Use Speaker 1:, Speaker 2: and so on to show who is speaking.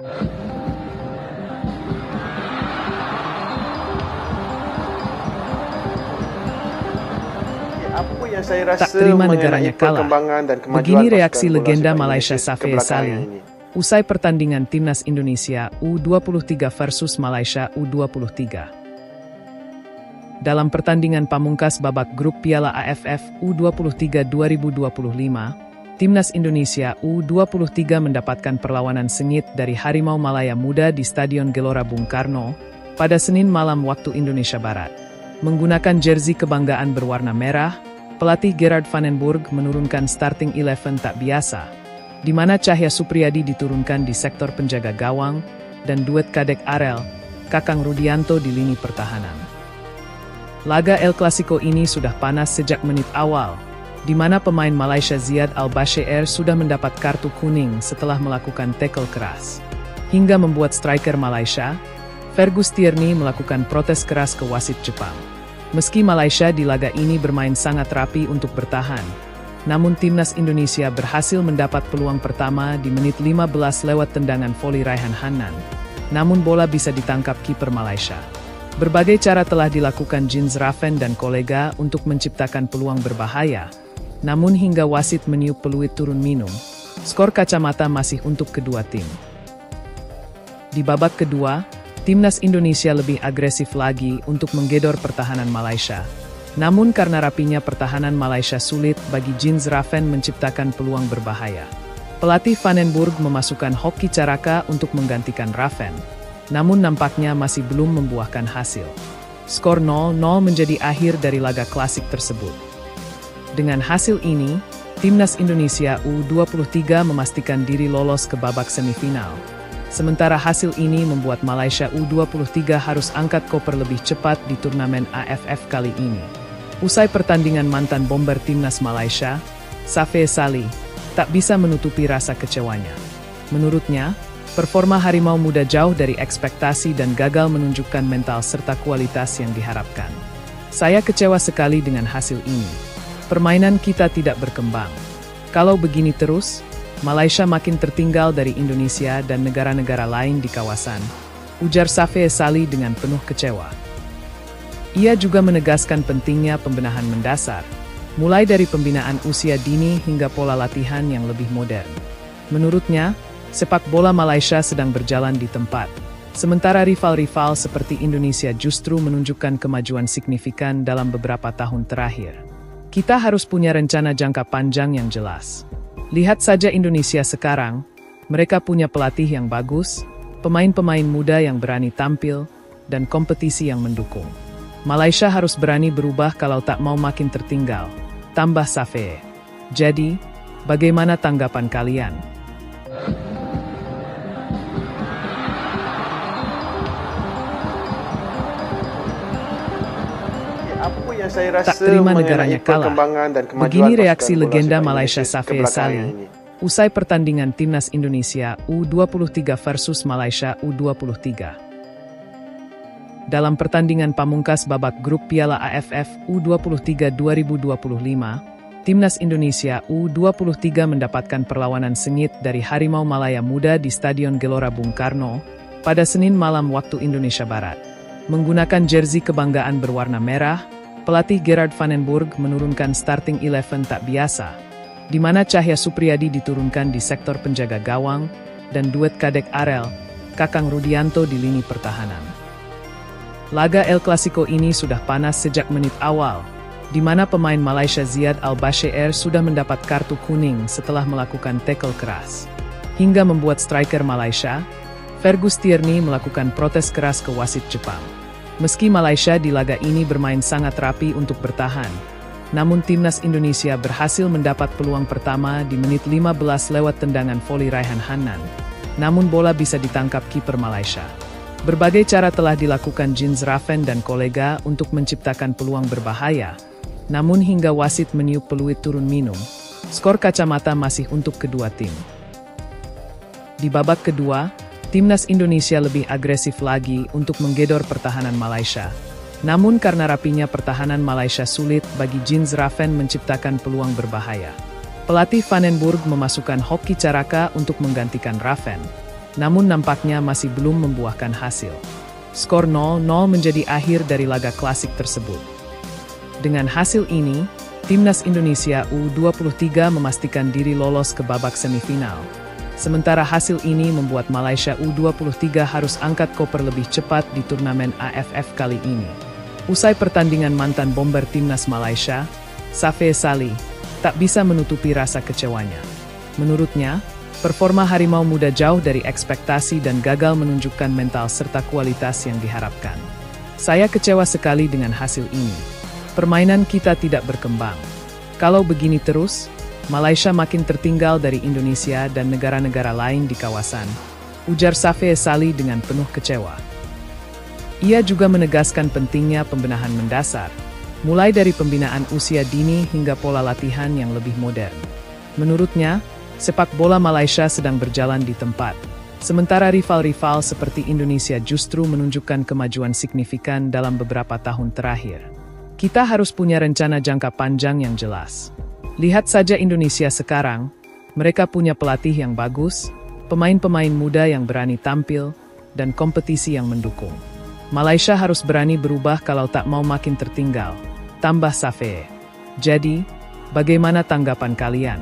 Speaker 1: Apa yang saya rasa
Speaker 2: Tak terima negaranya kalah.
Speaker 1: perkembangan dan kemajuan
Speaker 2: Begini reaksi
Speaker 1: pasukan bola
Speaker 2: legenda
Speaker 1: sepak
Speaker 2: Malaysia
Speaker 1: Indonesia
Speaker 2: Safee
Speaker 1: kebelakangan
Speaker 2: Salih
Speaker 1: ini.
Speaker 2: usai pertandingan Timnas Indonesia U23 versus Malaysia U23. Dalam pertandingan pamungkas babak grup Piala AFF U23 2025, Timnas Indonesia U23 mendapatkan perlawanan sengit dari Harimau Malaya Muda di Stadion Gelora Bung Karno pada Senin malam waktu Indonesia Barat. Menggunakan jersey kebanggaan berwarna merah, pelatih Gerard Vandenburg menurunkan starting 11 tak biasa, di mana Cahya Supriyadi diturunkan di sektor penjaga gawang dan duet Kadek Arel, Kakang Rudianto di lini pertahanan. Laga El Clasico ini sudah panas sejak menit awal, di mana pemain Malaysia Ziad Al-Basheir sudah mendapat kartu kuning setelah melakukan tackle keras, hingga membuat striker Malaysia, Fergus Tierney melakukan protes keras ke wasit Jepang. Meski Malaysia di laga ini bermain sangat rapi untuk bertahan, namun Timnas Indonesia berhasil mendapat peluang pertama di menit 15 lewat tendangan voli Raihan Hanan, namun bola bisa ditangkap kiper Malaysia. Berbagai cara telah dilakukan Jins Raffen dan kolega untuk menciptakan peluang berbahaya, namun hingga wasit meniup peluit turun minum, skor kacamata masih untuk kedua tim. Di babak kedua, Timnas Indonesia lebih agresif lagi untuk menggedor pertahanan Malaysia. Namun karena rapinya pertahanan Malaysia sulit bagi Jins Raffen menciptakan peluang berbahaya. Pelatih Vandenburg memasukkan Hoki Caraka untuk menggantikan Raffen, namun nampaknya masih belum membuahkan hasil. Skor 0-0 menjadi akhir dari laga klasik tersebut. Dengan hasil ini, Timnas Indonesia U23 memastikan diri lolos ke babak semifinal. Sementara hasil ini membuat Malaysia U23 harus angkat koper lebih cepat di turnamen AFF kali ini. Usai pertandingan mantan bomber Timnas Malaysia, Safee Salih, tak bisa menutupi rasa kecewanya. Menurutnya, performa Harimau Muda jauh dari ekspektasi dan gagal menunjukkan mental serta kualitas yang diharapkan. Saya kecewa sekali dengan hasil ini. Permainan kita tidak berkembang. Kalau begini terus, Malaysia makin tertinggal dari Indonesia dan negara-negara lain di kawasan, ujar Safee Salih dengan penuh kecewa. Ia juga menegaskan pentingnya pembenahan mendasar, mulai dari pembinaan usia dini hingga pola latihan yang lebih modern. Menurutnya, sepak bola Malaysia sedang berjalan di tempat, sementara rival-rival seperti Indonesia justru menunjukkan kemajuan signifikan dalam beberapa tahun terakhir. Kita harus punya rencana jangka panjang yang jelas. Lihat saja Indonesia sekarang, mereka punya pelatih yang bagus, pemain-pemain muda yang berani tampil, dan kompetisi yang mendukung. Malaysia harus berani berubah kalau tak mau makin tertinggal, tambah Safee. Jadi, bagaimana tanggapan kalian?
Speaker 1: Apa yang saya rasa
Speaker 2: Tak terima negaranya kalah.
Speaker 1: dan kemajuan
Speaker 2: Begini reaksi
Speaker 1: pasukan bola
Speaker 2: legenda
Speaker 1: sepak
Speaker 2: Malaysia
Speaker 1: Indonesia
Speaker 2: Safee
Speaker 1: kebelakangan
Speaker 2: Salih
Speaker 1: ini.
Speaker 2: usai pertandingan Timnas Indonesia U23 versus Malaysia U23. Dalam pertandingan pamungkas babak grup Piala AFF U23 2025, Timnas Indonesia U23 mendapatkan perlawanan sengit dari Harimau Malaya Muda di Stadion Gelora Bung Karno pada Senin malam waktu Indonesia Barat. Menggunakan jersey kebanggaan berwarna merah, pelatih Gerard Vandenburg menurunkan starting 11 tak biasa, di mana Cahya Supriyadi diturunkan di sektor penjaga gawang dan duet Kadek Arel, Kakang Rudianto di lini pertahanan. Laga El Clasico ini sudah panas sejak menit awal, di mana pemain Malaysia Ziad Al-Basheir sudah mendapat kartu kuning setelah melakukan tackle keras, hingga membuat striker Malaysia, Fergus Tierney melakukan protes keras ke wasit Jepang. Meski Malaysia di laga ini bermain sangat rapi untuk bertahan, namun Timnas Indonesia berhasil mendapat peluang pertama di menit 15 lewat tendangan voli Raihan Hanan, namun bola bisa ditangkap kiper Malaysia. Berbagai cara telah dilakukan Jins Raffen dan kolega untuk menciptakan peluang berbahaya, namun hingga wasit meniup peluit turun minum, skor kacamata masih untuk kedua tim. Di babak kedua, Timnas Indonesia lebih agresif lagi untuk menggedor pertahanan Malaysia. Namun karena rapinya pertahanan Malaysia sulit bagi Jins Raffen menciptakan peluang berbahaya. Pelatih Vandenburg memasukkan Hoki Caraka untuk menggantikan Raffen, namun nampaknya masih belum membuahkan hasil. Skor 0-0 menjadi akhir dari laga klasik tersebut. Dengan hasil ini, Timnas Indonesia U23 memastikan diri lolos ke babak semifinal. Sementara hasil ini membuat Malaysia U23 harus angkat koper lebih cepat di turnamen AFF kali ini. Usai pertandingan, mantan bomber Timnas Malaysia, Safee Salih, tak bisa menutupi rasa kecewanya. Menurutnya, performa Harimau Muda jauh dari ekspektasi dan gagal menunjukkan mental serta kualitas yang diharapkan. Saya kecewa sekali dengan hasil ini. Permainan kita tidak berkembang. Kalau begini terus, Malaysia makin tertinggal dari Indonesia dan negara-negara lain di kawasan, ujar Safee Salih dengan penuh kecewa. Ia juga menegaskan pentingnya pembenahan mendasar, mulai dari pembinaan usia dini hingga pola latihan yang lebih modern. Menurutnya, sepak bola Malaysia sedang berjalan di tempat, sementara rival-rival seperti Indonesia justru menunjukkan kemajuan signifikan dalam beberapa tahun terakhir. Kita harus punya rencana jangka panjang yang jelas. Lihat saja Indonesia sekarang, mereka punya pelatih yang bagus, pemain-pemain muda yang berani tampil, dan kompetisi yang mendukung. Malaysia harus berani berubah kalau tak mau makin tertinggal, tambah Safee. Jadi, bagaimana tanggapan kalian?